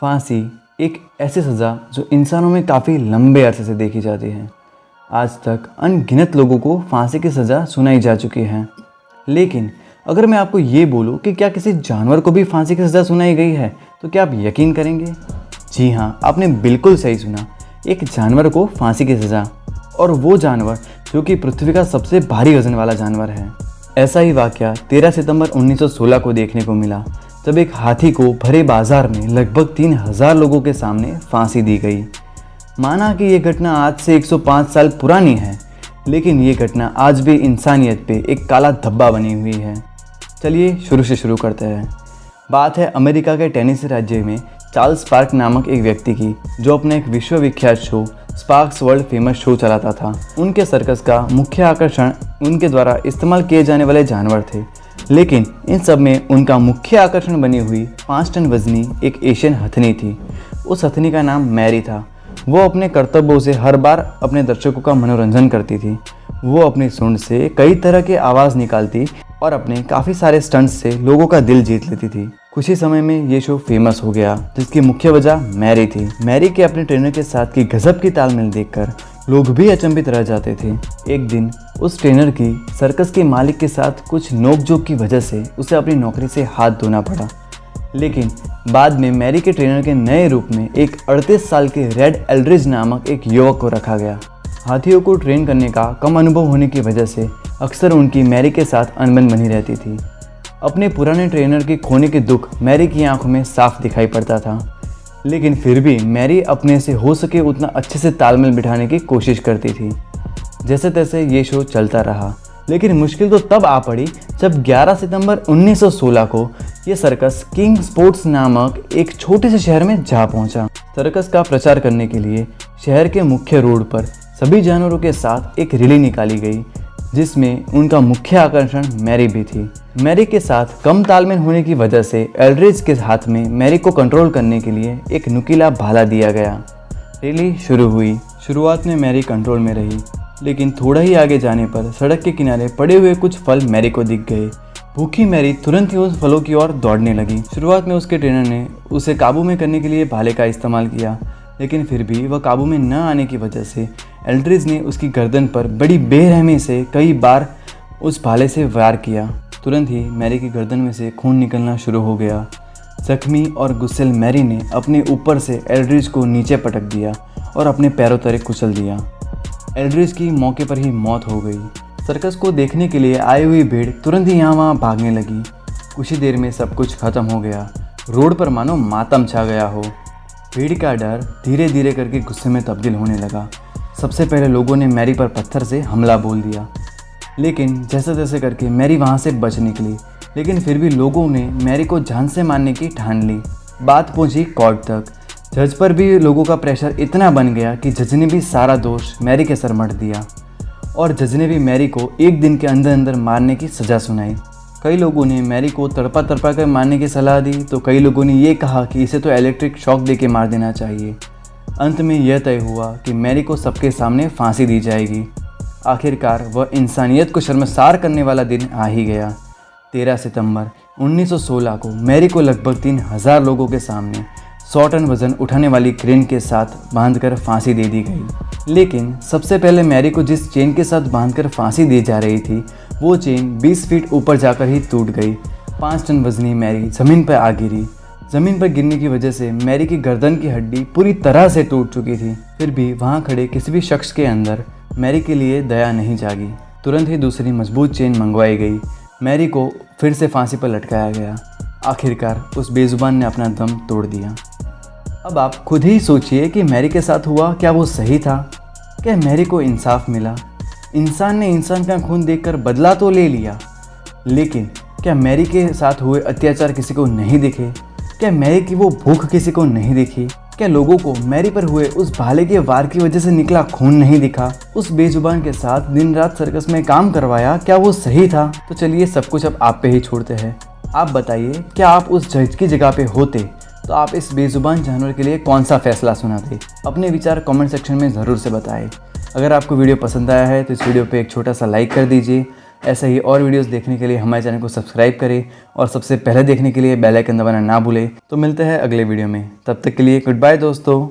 फांसी एक ऐसी सज़ा जो इंसानों में काफ़ी लंबे अरसे से देखी जाती है। आज तक अनगिनत लोगों को फांसी की सज़ा सुनाई जा चुकी है। लेकिन अगर मैं आपको ये बोलूँ कि क्या किसी जानवर को भी फांसी की सज़ा सुनाई गई है, तो क्या आप यकीन करेंगे? जी हाँ, आपने बिल्कुल सही सुना, एक जानवर को फांसी की सज़ा, और वो जानवर जो कि पृथ्वी का सबसे भारी वजन वाला जानवर है। ऐसा ही वाक़या 13 सितंबर 1916 को देखने को मिला, जब एक हाथी को भरे बाजार में लगभग 3000 लोगों के सामने फांसी दी गई। माना कि ये घटना आज से 105 साल पुरानी है, लेकिन ये घटना आज भी इंसानियत पे एक काला धब्बा बनी हुई है। चलिए शुरू से शुरू करते हैं। बात है अमेरिका के टेनेसी राज्य में चार्ल्स स्पार्क नामक एक व्यक्ति की, जो अपने एक विश्वविख्यात show sparks world famous show चलाता था। उनके सर्कस का मुख्य आकर्षण उनके द्वारा इस्तेमाल किए जाने वाले जानवर थे, लेकिन इन सब में उनका मुख्य आकर्षण बनी हुई 5 टन वजनी एक एशियन हथनी थी। उस हथनी का नाम मैरी था। वो अपने कर्तव्यों से हर बार अपने दर्शकों का मनोरंजन करती थी। वो अपनी सूंड से कई तरह के आवाज़ निकालती और अपने काफ़ी सारे स्टंट्स से लोगों का दिल जीत लेती थी। कुछ ही समय में ये शो फेमस हो गया, जिसकी मुख्य वजह मैरी थी। मैरी के अपने ट्रेनर के साथ की गजब की तालमेल देखकर लोग भी अचंभित रह जाते थे। एक दिन उस ट्रेनर की सर्कस के मालिक के साथ कुछ नोकझोंक की वजह से उसे अपनी नौकरी से हाथ धोना पड़ा। लेकिन बाद में मैरी के ट्रेनर के नए रूप में एक 38 साल के रेड एल्ड्रिज नामक एक युवक को रखा गया। हाथियों को ट्रेन करने का कम अनुभव होने की वजह से अक्सर उनकी मैरी के साथ अनबन बनी रहती थी। अपने पुराने ट्रेनर के खोने के दुख मैरी की आंखों में साफ दिखाई पड़ता था, लेकिन फिर भी मैरी अपने से हो सके उतना अच्छे से तालमेल बिठाने की कोशिश करती थी। जैसे तैसे ये शो चलता रहा, लेकिन मुश्किल तो तब आ पड़ी जब 11 सितंबर 1916 को ये सर्कस किंग स्पोर्ट्स नामक एक छोटे से शहर में जा पहुंचा। सर्कस का प्रचार करने के लिए शहर के मुख्य रोड पर सभी जानवरों के साथ एक रैली निकाली गई, जिसमें उनका मुख्य आकर्षण मैरी भी थी। मैरी के साथ कम तालमेल होने की वजह से एल्ड्रिज के हाथ में मैरी को कंट्रोल करने के लिए एक नुकीला भाला दिया गया। रैली शुरू हुई। शुरुआत में मैरी कंट्रोल में रही, लेकिन थोड़ा ही आगे जाने पर सड़क के किनारे पड़े हुए कुछ फल मैरी को दिख गए। भूखी मैरी तुरंत ही उस फलों की ओर दौड़ने लगी। शुरुआत में उसके ट्रेनर ने उसे काबू में करने के लिए भाले का इस्तेमाल किया, लेकिन फिर भी वह काबू में न आने की वजह से एल्ड्रिज ने उसकी गर्दन पर बड़ी बेरहमी से कई बार उस भाले से वार किया। तुरंत ही मैरी की गर्दन में से खून निकलना शुरू हो गया। जख्मी और गुस्सेल मैरी ने अपने ऊपर से एल्ड्रिज को नीचे पटक दिया और अपने पैरों तले कुचल दिया। एल्ड्रिज की मौके पर ही मौत हो गई। सर्कस को देखने के लिए आई हुई भीड़ तुरंत ही यहाँ वहाँ भागने लगी। कुछ ही देर में सब कुछ खत्म हो गया। रोड पर मानो मातम छा गया हो। भीड़ का डर धीरे धीरे करके गुस्से में तब्दील होने लगा। सबसे पहले लोगों ने मैरी पर पत्थर से हमला बोल दिया, लेकिन जैसे तैसे करके मैरी वहाँ से बच निकली। लेकिन फिर भी लोगों ने मैरी को जान से मारने की ठान ली। बात पहुँची कोर्ट तक। जज पर भी लोगों का प्रेशर इतना बन गया कि जज ने भी सारा दोष मैरी के सर मढ़ दिया, और जज ने भी मैरी को 1 दिन के अंदर अंदर मारने की सज़ा सुनाई। कई लोगों ने मैरी को तड़पा तड़पा कर मारने की सलाह दी, तो कई लोगों ने ये कहा कि इसे तो इलेक्ट्रिक शॉक दे के मार देना चाहिए। अंत में यह तय हुआ कि मैरी को सबके सामने फांसी दी जाएगी। आखिरकार वह इंसानियत को शर्मसार करने वाला दिन आ ही गया। 13 सितंबर 1916 को मैरी को लगभग 3000 लोगों के सामने 100 टन वजन उठाने वाली क्रेन के साथ बांधकर फांसी दे दी गई। लेकिन सबसे पहले मैरी को जिस चेन के साथ बांधकर फांसी दी जा रही थी, वो चेन 20 फीट ऊपर जाकर ही टूट गई। 5 टन वजनी मैरी ज़मीन पर आ गिरी। ज़मीन पर गिरने की वजह से मैरी की गर्दन की हड्डी पूरी तरह से टूट चुकी थी। फिर भी वहाँ खड़े किसी भी शख्स के अंदर मैरी के लिए दया नहीं जागी। तुरंत ही दूसरी मजबूत चेन मंगवाई गई। मैरी को फिर से फांसी पर लटकाया गया। आखिरकार उस बेजुबान ने अपना दम तोड़ दिया। अब आप खुद ही सोचिए कि मैरी के साथ हुआ क्या वो सही था? क्या मैरी को इंसाफ मिला? इंसान ने इंसान का खून देखकर बदला तो ले लिया, लेकिन क्या मैरी के साथ हुए अत्याचार किसी को नहीं दिखे? क्या मैरी की वो भूख किसी को नहीं दिखी? क्या लोगों को मैरी पर हुए उस भाले के वार की वजह से निकला खून नहीं दिखा? उस बेजुबान के साथ दिन रात सर्कस में काम करवाया, क्या वो सही था? तो चलिए सब कुछ अब आप पे ही छोड़ते हैं। आप बताइए, क्या आप उस जज की जगह पे होते तो आप इस बेजुबान जानवर के लिए कौन सा फैसला सुनाते? अपने विचार कमेंट सेक्शन में ज़रूर से बताएं। अगर आपको वीडियो पसंद आया है तो इस वीडियो पे एक छोटा सा लाइक कर दीजिए। ऐसे ही और वीडियोस देखने के लिए हमारे चैनल को सब्सक्राइब करें और सबसे पहले देखने के लिए बेल आइकन दबाना ना भूलें। तो मिलते हैं अगले वीडियो में, तब तक के लिए गुड बाय दोस्तों।